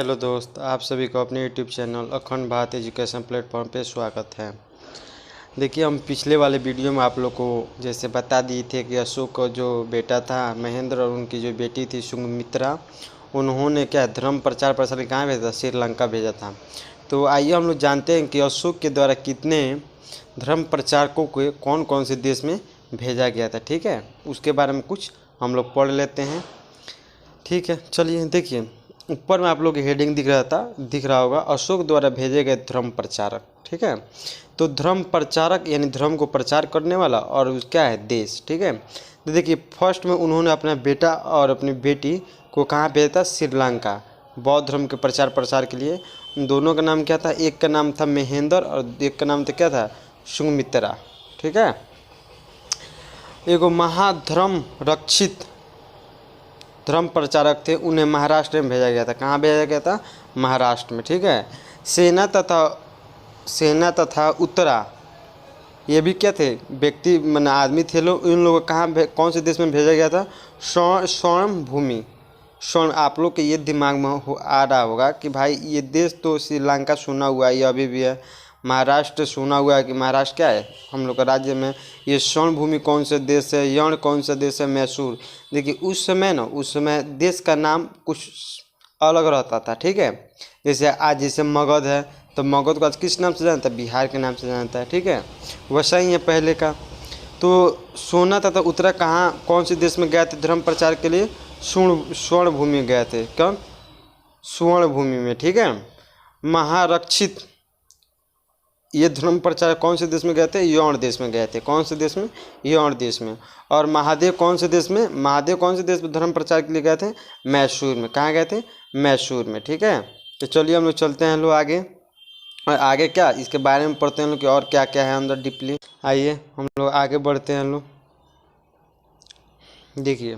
Hello दोस्त, आप सभी को अपने यूट्यूब चैनल अखंड भारत एजुकेशन प्लेटफॉर्म पे स्वागत है। देखिए, हम पिछले वाले वीडियो में आप लोग को जैसे बता दिए थे कि अशोक का जो बेटा था महेंद्र और उनकी जो बेटी थी सुमित्रा, उन्होंने क्या धर्म प्रचार प्रसार कहाँ भेजा था? श्रीलंका भेजा था। तो आइए हम लोग जानते हैं कि अशोक के द्वारा कितने धर्म प्रचारकों को कौन कौन से देश में भेजा गया था। ठीक है, उसके बारे में कुछ हम लोग पढ़ लेते हैं। ठीक है, चलिए देखिए, ऊपर में आप लोग हेडिंग दिख रहा होगा, अशोक द्वारा भेजे गए धर्म प्रचारक। ठीक है, तो धर्म प्रचारक यानी धर्म को प्रचार करने वाला, और क्या है? देश। ठीक है, तो देखिए फर्स्ट में उन्होंने अपना बेटा और अपनी बेटी को कहाँ भेजा था? श्रीलंका, बौद्ध धर्म के प्रचार प्रसार के लिए। उन दोनों का नाम क्या था? एक का नाम था महेंद्र और एक का नाम था क्या था? सुमित्रा। ठीक है, एगो महाधर्म रक्षित धर्म प्रचारक थे, उन्हें महाराष्ट्र में भेजा गया था। कहाँ भेजा गया था? महाराष्ट्र में। ठीक है, सेना तथा उत्तरा, ये भी क्या थे? व्यक्ति माने आदमी थे लोग। इन लोगों को कहाँ कौन से देश में भेजा गया था? स्वर्ण भूमि। स्वर्ण, आप लोग के ये दिमाग में आ रहा होगा कि भाई ये देश तो श्रीलंका सुना हुआ है, ये अभी भी है। महाराष्ट्र सुना हुआ है कि महाराष्ट्र क्या है हम लोग का राज्य में। ये स्वर्ण भूमि कौन सा देश है? यर्ण कौन सा देश है? मैसूर। देखिए उस समय देश का नाम कुछ अलग रहता था। ठीक है, जैसे आज जैसे मगध है, तो मगध को आज किस नाम से जानता है? बिहार के नाम से जानता है। ठीक है, वैसा ही है पहले का। तो सोना तथा उत्तरा कहाँ कौन से देश में गए थे धर्म प्रचार के लिए? स्वर्ण भूमि गए थे। कौन? स्वर्ण भूमि में। ठीक है, महारक्षित ये धर्म प्रचार कौन से देश में गए थे? यौन देश में गए थे। कौन से देश में? यौन देश में। और महादेव कौन से देश में? महादेव कौन से देश में धर्म प्रचार के लिए गए थे? मैसूर में। कहाँ गए थे? मैसूर में। ठीक है, तो चलिए हम लोग चलते हैं लोग आगे, और आगे क्या इसके बारे में पढ़ते हैं लोग कि और क्या क्या है अंदर डीपली। आइए हम लोग आगे बढ़ते हैं लोग। देखिए,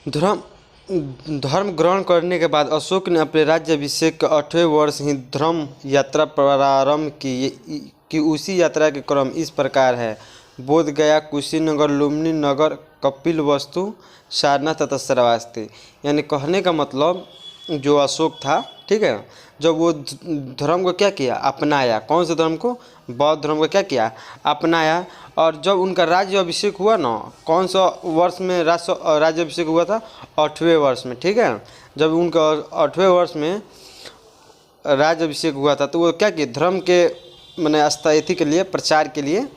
धर्म ग्रहण करने के बाद अशोक ने अपने राज्याभिषेक के 8वें वर्ष ही धर्म यात्रा प्रारंभ की उसी यात्रा के क्रम इस प्रकार है: बोध गया, कुशीनगर, लुम्बिनी नगर, कपिलवस्तु, सारनाथ तथा श्रावस्ती। यानी कहने का मतलब जो अशोक था, ठीक है, जब वो धर्म को क्या किया? अपनाया। कौन से धर्म को? बौद्ध धर्म को क्या किया? अपनाया। और जब उनका राज्य अभिषेक हुआ ना, कौन सा वर्ष में राज्य अभिषेक हुआ था? 8वें वर्ष में। ठीक है, जब उनका 8वें वर्ष में राज्य अभिषेक हुआ था, तो वो क्या किए? धर्म के मैंने स्थायित्व के लिए, प्रचार के लिए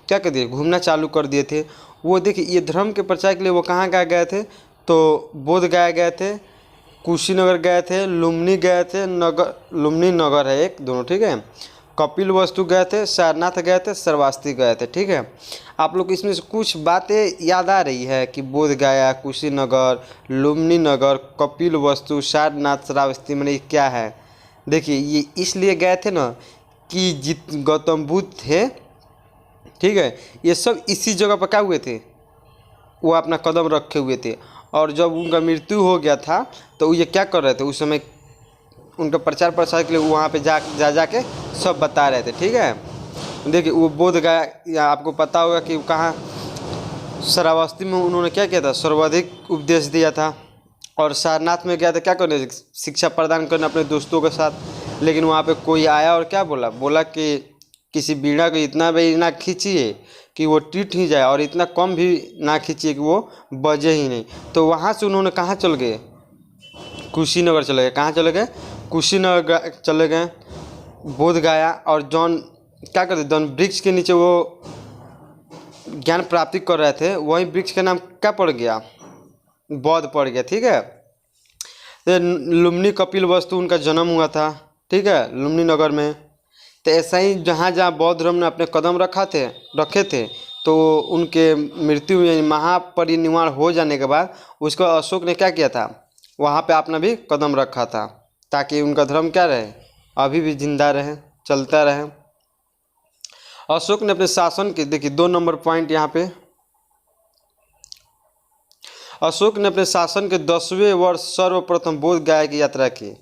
क्या कर दिए? घूमना चालू कर दिए थे वो। देखिए ये धर्म के प्रचार के लिए वो कहाँ गए थे? तो बोध गया गए थे, कुशीनगर गए थे, लुम्बिनी गए थे, लुम्बिनी नगर है एक दोनों। ठीक है, कपिलवस्तु गए थे, सारनाथ गए थे, श्रावस्ती गए थे। ठीक है, आप लोग इसमें से कुछ बातें याद आ रही है कि बोध गया, कुशीनगर, लुम्बिनी नगर, कपिलवस्तु, सारनाथ, श्रावस्ती मैंने क्या है? देखिए ये इसलिए गए थे ना कि गौतम बुद्ध थे, ठीक है, ये सब इसी जगह पर क्या हुए थे? वो अपना कदम रखे हुए थे। और जब उनका मृत्यु हो गया था तो ये क्या कर रहे थे? उस समय उनका प्रचार प्रसार के लिए वहाँ पे जा के सब बता रहे थे। ठीक है, देखिए वो बोध गया, या आपको पता होगा कि कहाँ श्रावस्ती में उन्होंने क्या किया था? सर्वाधिक उपदेश दिया था। और सारनाथ में गया था क्या करने? शिक्षा प्रदान करने अपने दोस्तों के साथ। लेकिन वहाँ पे कोई आया और क्या बोला कि किसी बीड़ा को इतना भी ना खींचिए कि वो टूट ही जाए, और इतना कम भी ना खींचिए कि वो बजे ही नहीं। तो वहाँ से उन्होंने कहाँ चल गए? कुशीनगर चले गए। कहाँ चले गए? कुशीनगर चले गए। बोध गया और जॉन क्या करते? जॉन वृक्ष के नीचे वो ज्ञान प्राप्ति कर रहे थे, वही वृक्ष का नाम क्या पड़ गया? बौद्ध पड़ गया। ठीक है, तो लुम्बिनी कपिलवस्तु उनका जन्म हुआ था। ठीक है, लुम्बिनी नगर में। तो ऐसा ही जहाँ जहाँ बौद्ध धर्म ने अपने कदम रखे थे, तो उनके मृत्यु यानी महापरिनिर्वाण हो जाने के बाद उसको अशोक ने क्या किया था? वहाँ पे अपना भी कदम रखा था, ताकि उनका धर्म क्या रहे? अभी भी जिंदा रहे, चलता रहे। अशोक ने अपने शासन के, देखिए 2 नंबर पॉइंट यहाँ पे, अशोक ने अपने शासन के 10वें वर्ष सर्वप्रथम बोध गया की यात्रा की।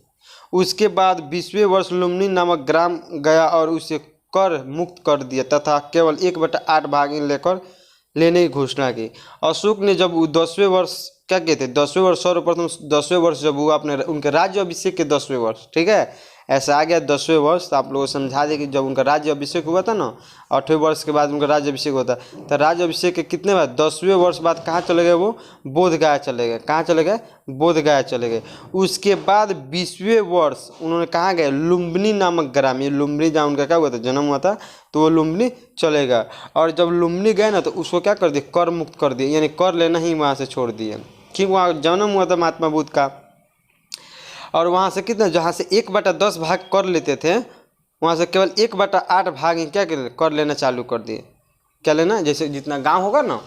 उसके बाद 20वें वर्ष लुम्बिनी नामक ग्राम गया और उसे कर मुक्त कर दिया तथा केवल 1/8 भाग लेने की घोषणा की। अशोक ने जब 10वें वर्ष क्या किए थे 10वें वर्ष, सर्वप्रथम 10वें वर्ष जब हुआ अपने उनके राज्य अभिषेक के 10वें वर्ष, ठीक है, ऐसा आ गया 10वें वर्ष। तो आप लोगों को समझा दें कि जब उनका राज्य अभिषेक हुआ था ना 8वें वर्ष के बाद उनका राज्य अभिषेक हुआ था, तो राज्य अभिषेक के कितने बाद 10वें वर्ष बाद कहाँ चले गए, वो बोध गया चले गए। कहाँ चले गए, बोध गया चले गए। उसके बाद 20वें वर्ष उन्होंने कहाँ गए, लुम्बिनी नामक ग्राम, ये लुम्बिनी जहाँ उनका क्या हुआ था, जन्म हुआ था, तो वो लुम्बिनी चलेगा। और जब लुम्बिनी गए ना तो उसको क्या कर दिया, कर मुक्त कर दिया, यानी कर लेना ही वहाँ से छोड़ दिए, ठीक, वहाँ जन्म हुआ था महात्मा बुद्ध का। और वहाँ से कितना, जहाँ से 1/10 भाग कर लेते थे, वहाँ से केवल 1/8 भाग ही क्या कर लेना चालू कर दिए। क्या लेना, जैसे जितना गांव होगा ना,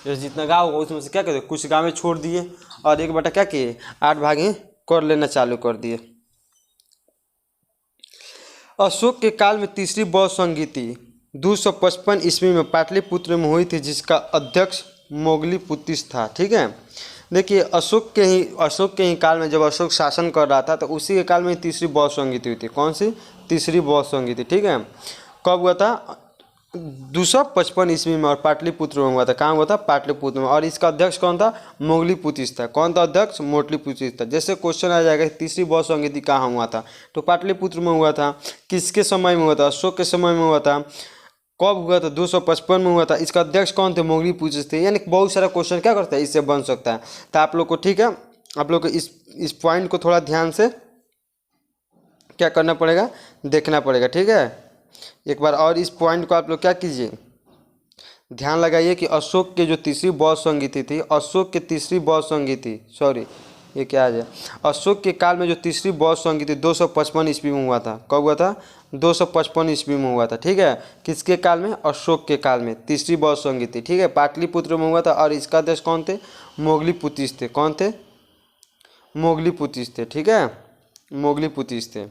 जैसे जितना गांव होगा उसमें से क्या करते, कुछ गाँव छोड़ दिए और 1/8 क्या किए, 8 भाग ही कर लेना चालू कर दिए। अशोक के काल में तीसरी बौद्ध संगीति 255 ईस्वी में पाटलिपुत्र में हुई थी, जिसका अध्यक्ष मोगलीपुतिस था, ठीक है। देखिए अशोक के ही काल में जब अशोक शासन कर रहा था तो उसी के काल में तीसरी बौद्ध संगीति हुई थी। कौन सी, तीसरी बौद्ध संगीति, ठीक है। कब हुआ था, 255 ईस्वी में, और पाटलिपुत्र में हुआ था। कहाँ हुआ था, पाटलिपुत्र में। और इसका अध्यक्ष कौन था, मोगलीपुतिस था। कौन था अध्यक्ष, मोगलीपुतिस था। जैसे क्वेश्चन आ जाएगा तीसरी बौद्ध संगीति कहाँ हुआ था, तो पाटलिपुत्र में हुआ था। किसके समय में हुआ था, अशोक के समय में हुआ था। कब हुआ था, 255 में हुआ था। इसका अध्यक्ष कौन थे, मोगलीपुतिस थे। यानी बहुत सारा क्वेश्चन क्या करता है, इससे बन सकता है। तो आप लोग को, ठीक है, आप लोग को इस पॉइंट को थोड़ा ध्यान से क्या करना पड़ेगा, देखना पड़ेगा, ठीक है। एक बार और इस पॉइंट को आप लोग क्या कीजिए, ध्यान लगाइए कि अशोक के जो तीसरी बौद्ध संगीति थी, अशोक के तीसरी बौद्ध संगीति, सॉरी ये क्या आ जाए, अशोक के काल में जो तीसरी बौद्ध संगीति 255 ईस्वी में हुआ था। कब हुआ था, 255 ईस्वी में हुआ था, ठीक है। किसके काल में, अशोक के काल में तीसरी बौद्ध संगीति, ठीक है, पाटलिपुत्र में हुआ था। और इसका अध्यक्ष कौन थे, मोगलीपुतिस थे। कौन थे, मोगलीपुतिस थे, ठीक है, मोगलीपुतिस थे।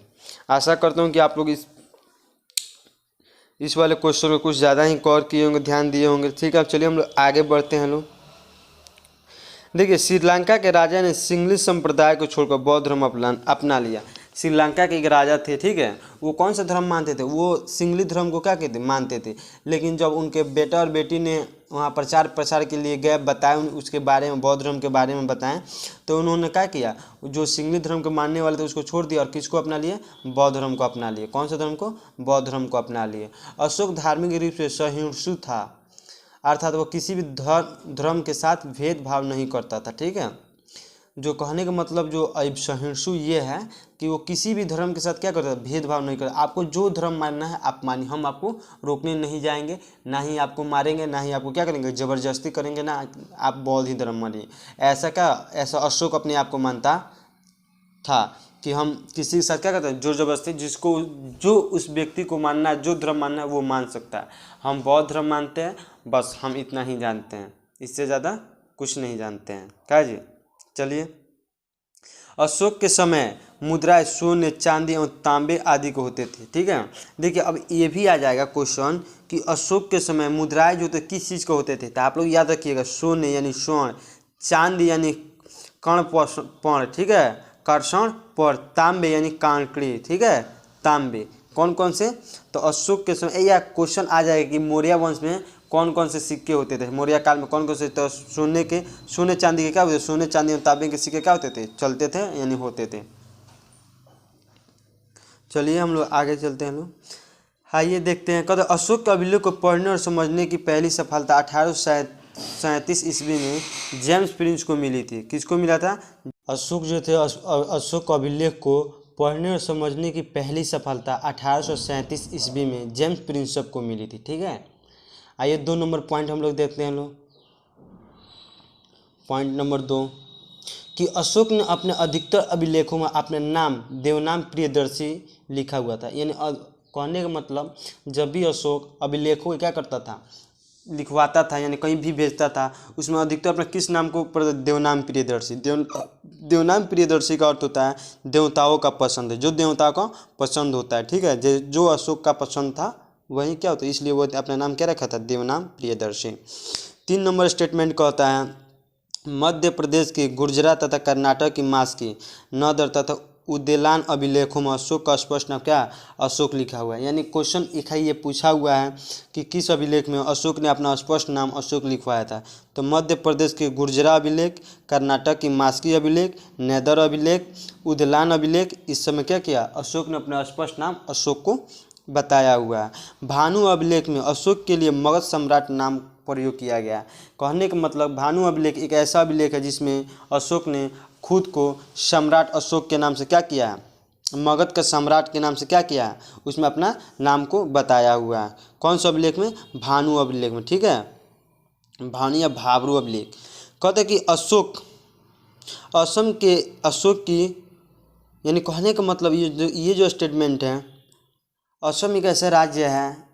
आशा करता हूँ कि आप लोग इस वाले क्वेश्चन को कुछ ज़्यादा ही कवर किए होंगे, ध्यान दिए होंगे, ठीक है। अब चलिए हम लोग आगे बढ़ते हैं। लोग देखिए श्रीलंका के राजा ने सिंगली संप्रदाय को छोड़कर बौद्ध धर्म अपना लिया। श्रीलंका के एक राजा थे, ठीक है, वो कौन सा धर्म मानते थे, वो सिंगली धर्म को क्या कहते, मानते थे। लेकिन जब उनके बेटा और बेटी ने वहाँ प्रचार प्रसार के लिए गए, बताए उसके बारे में, बौद्ध धर्म के बारे में बताएं, तो उन्होंने क्या किया, जो सिंगली धर्म के मानने वाले थे उसको छोड़ दिया और किसको अपना लिए, बौद्ध धर्म को अपना लिए। कौन सा धर्म को, बौद्ध धर्म को अपना लिए। अशोक धार्मिक रूप से सहिष्णु था, अर्थात वो किसी भी धर्म के साथ भेदभाव नहीं करता था, ठीक है। जो कहने का मतलब जो सहिष्णु ये है कि वो किसी भी धर्म के साथ क्या करता है, भेदभाव नहीं करता। आपको जो धर्म मानना है आप मानिए, हम आपको रोकने नहीं जाएंगे, ना ही आपको मारेंगे, ना ही आपको क्या करेंगे, ज़बरदस्ती करेंगे, ना आप बौद्ध ही धर्म मानिए। ऐसा अशोक अपने आप को मानता था कि हम किसी के साथ क्या करते हैं, जोर जबरदस्ती, जिसको जो उस व्यक्ति को मानना है, जो धर्म मानना है वो मान सकता है। हम बौद्ध धर्म मानते हैं, बस हम इतना ही जानते हैं, इससे ज़्यादा कुछ नहीं जानते हैं, क्या जी। चलिए, अशोक के समय मुद्राएं सोने, चांदी और तांबे आदि को होते थे, ठीक है। देखिए अब ये भी आ जाएगा क्वेश्चन कि अशोक के समय मुद्राएं जो थे किस चीज़ के होते थे, तो आप लोग याद रखिएगा, सोने यानी स्वर्ण, चांदी यानी कर्ण, ठीक है, कर्षण पर, तांबे यानी कांकड़ी, ठीक है, तांबे। कौन कौन से, तो अशोक के समय या क्वेश्चन आ जाएगा कि मौर्य वंश में कौन कौन से सिक्के होते थे, मौर्य काल में कौन कौन से, तो सोने चांदी के क्या होते थे, सोने चांदी और तांबे के सिक्के क्या होते थे, चलते थे यानी होते थे। चलिए हम लोग आगे चलते हैं। लोग आइए देखते हैं। कहते अशोक के अभिलेख को पढ़ने और समझने की पहली सफलता 1837 ईस्वी में जेम्स प्रिंस को मिली थी। किसको मिला था, अशोक जो थे, अशोक अभिलेख को पढ़ने और समझने की पहली सफलता 1837 ईस्वी में जेम्स प्रिंस को मिली थी, ठीक है। आइए 2 नंबर पॉइंट हम लोग देखते हैं। लोग पॉइंट नंबर 2 कि अशोक ने अपने अधिकतर अभिलेखों में अपने नाम देवनाम प्रियदर्शी लिखा हुआ था। यानी कहने का मतलब जब भी अशोक अभिलेखों क्या करता था, लिखवाता था, यानी कहीं भी भेजता था, उसमें अधिकतर अपने किस नाम को, देवनाम प्रियदर्शी। देवनाम प्रियदर्शी का अर्थ होता है देवताओं का पसंद है, जो देवताओं का पसंद होता है, ठीक है। जो अशोक का पसंद था वही क्या होता है, इसलिए वो अपना नाम क्या रखा था, देवनाम प्रियदर्शी। 3 नंबर स्टेटमेंट कहता है मध्य प्रदेश की, गुजरात तथा कर्नाटक की मांस की नदर तथा उद्देलान अभिलेखों में अशोक का स्पष्ट नाम क्या, अशोक लिखा हुआ है। यानी क्वेश्चन एक है ये पूछा हुआ है कि किस अभिलेख में अशोक ने अपना स्पष्ट नाम अशोक लिखवाया था। तो मध्य प्रदेश के गुर्जरा अभिलेख, कर्नाटक की मास्की अभिलेख, नैदर अभिलेख, उद्देलान अभिलेख, इस समय क्या किया, अशोक ने अपना स्पष्ट नाम अशोक को बताया हुआ है। भानु अभिलेख में अशोक के लिए मगध सम्राट नाम प्रयोग किया गया। कहने का मतलब भानु अभिलेख एक ऐसा अभिलेख है जिसमें अशोक ने खुद को सम्राट अशोक के नाम से क्या किया है, मगध के सम्राट के नाम से क्या किया है, उसमें अपना नाम को बताया हुआ है। कौन सा अभिलेख में, भानु अभिलेख में, ठीक है, भानु या भाबरू अभिलेख। कहते हैं कि अशोक असम के अशोक की, यानी कहने का मतलब ये जो स्टेटमेंट है, असम एक ऐसा राज्य है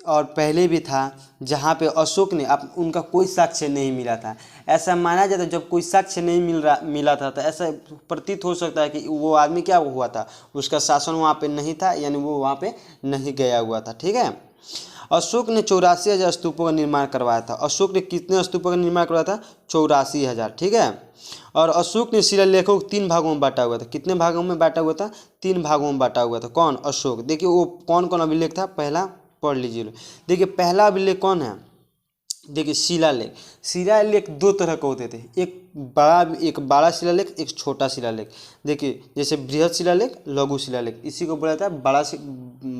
और पहले भी था जहाँ पे अशोक ने उनका कोई साक्ष्य नहीं मिला था। ऐसा माना जाता है जब कोई साक्ष्य नहीं मिला था तो ऐसा प्रतीत हो सकता है कि वो आदमी क्या हुआ था, उसका शासन वहाँ पे नहीं था, यानी वो वहाँ पे नहीं गया हुआ था। ठीक है, अशोक ने 84,000 स्तूपों का निर्माण करवाया था। अशोक ने कितने स्तूपों का निर्माण करवाया था, 84,000। ठीक है, और अशोक ने शिलालेखों को 3 भागों में बांटा हुआ था। कितने भागों में बांटा हुआ था, 3 भागों में बांटा हुआ था। कौन, अशोक। देखिए वो कौन कौन अभिलेख था, पहला पढ़ लीजिए। देखिए पहला अभिलेख कौन है, देखिए शिलालेख। शिलालेख 2 तरह के होते थे, एक बड़ा शिलालेख, एक छोटा शिलालेख। देखिए जैसे बृहद शिलालेख, लघु शिलालेख, इसी को बोला जाता है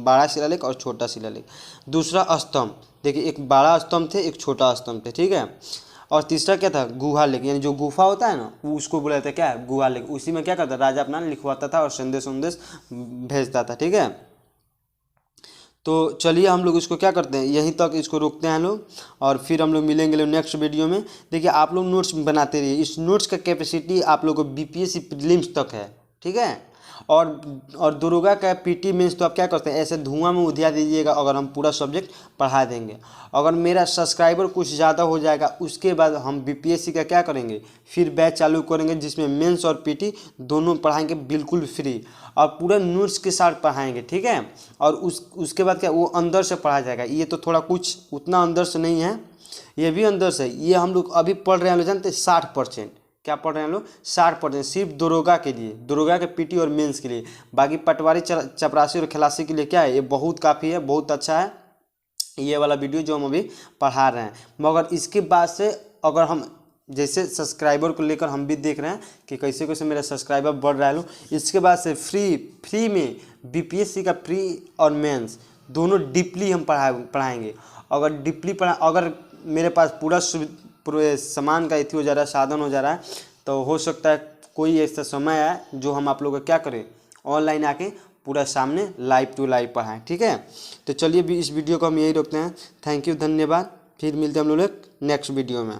बड़ा शिलालेख और छोटा शिलालेख। दूसरा स्तंभ, देखिए एक बड़ा स्तंभ थे, एक छोटा स्तंभ थे। ठीक है, और तीसरा क्या था, गुहा लेख, यानी जो गुफा होता है ना वो उसको बोला जाता है क्या, गुहा लेख। उसी में क्या करता, राजा अपना लिखवाता था और संदेश भेजता था। ठीक है, तो चलिए हम लोग इसको क्या करते हैं, यहीं तक इसको रोकते हैं हम लोग, और फिर हम लोग मिलेंगे नेक्स्ट वीडियो में। देखिए आप लोग नोट्स बनाते रहिए, इस नोट्स का कैपेसिटी आप लोग को बीपीएससी प्रीलिम्स तक है। ठीक है, और दरोगा का पीटी मेंस तो आप क्या करते हैं, ऐसे धुआं में उधिया दीजिएगा अगर हम पूरा सब्जेक्ट पढ़ा देंगे। अगर मेरा सब्सक्राइबर कुछ ज़्यादा हो जाएगा उसके बाद हम बीपीएससी का क्या करेंगे, फिर बैच चालू करेंगे जिसमें मेंस और पीटी दोनों पढ़ाएंगे बिल्कुल फ्री, और पूरा नोट्स के साथ पढ़ाएंगे। ठीक है, और उसके बाद क्या, वो अंदर से पढ़ा जाएगा। ये तो थोड़ा कुछ उतना अंदर से नहीं है, ये भी अंदर से। ये हम लोग अभी पढ़ रहे हैं, जानते हैं 60%। क्या पढ़ रहे हैं हम लोग, 60%, सिर्फ दरोगा के लिए, दरोगा के पीटी और मेंस के लिए। बाकी पटवारी, चपरासी और खलासी के लिए क्या है, ये बहुत काफ़ी है, बहुत अच्छा है ये वाला वीडियो जो हम अभी पढ़ा रहे हैं। मगर इसके बाद से अगर हम जैसे सब्सक्राइबर को लेकर हम भी देख रहे हैं कि कैसे कैसे मेरा सब्सक्राइबर बढ़ रहा है, इसके बाद से फ्री में बीपीएससी का प्री और मेंस दोनों डीपली हम पढ़ाएंगे। अगर डीपली अगर मेरे पास पूरा सामान का इतनी हो जा रहा है, साधन हो जा रहा है, तो हो सकता है कोई ऐसा समय है जो हम आप लोगों को क्या करें, ऑनलाइन आके पूरा सामने लाइव टू लाइव पढ़ाएं। ठीक है, तो चलिए भी इस वीडियो को हम यही रोकते हैं। थैंक यू, धन्यवाद। फिर मिलते हैं हम लोग नेक्स्ट वीडियो में।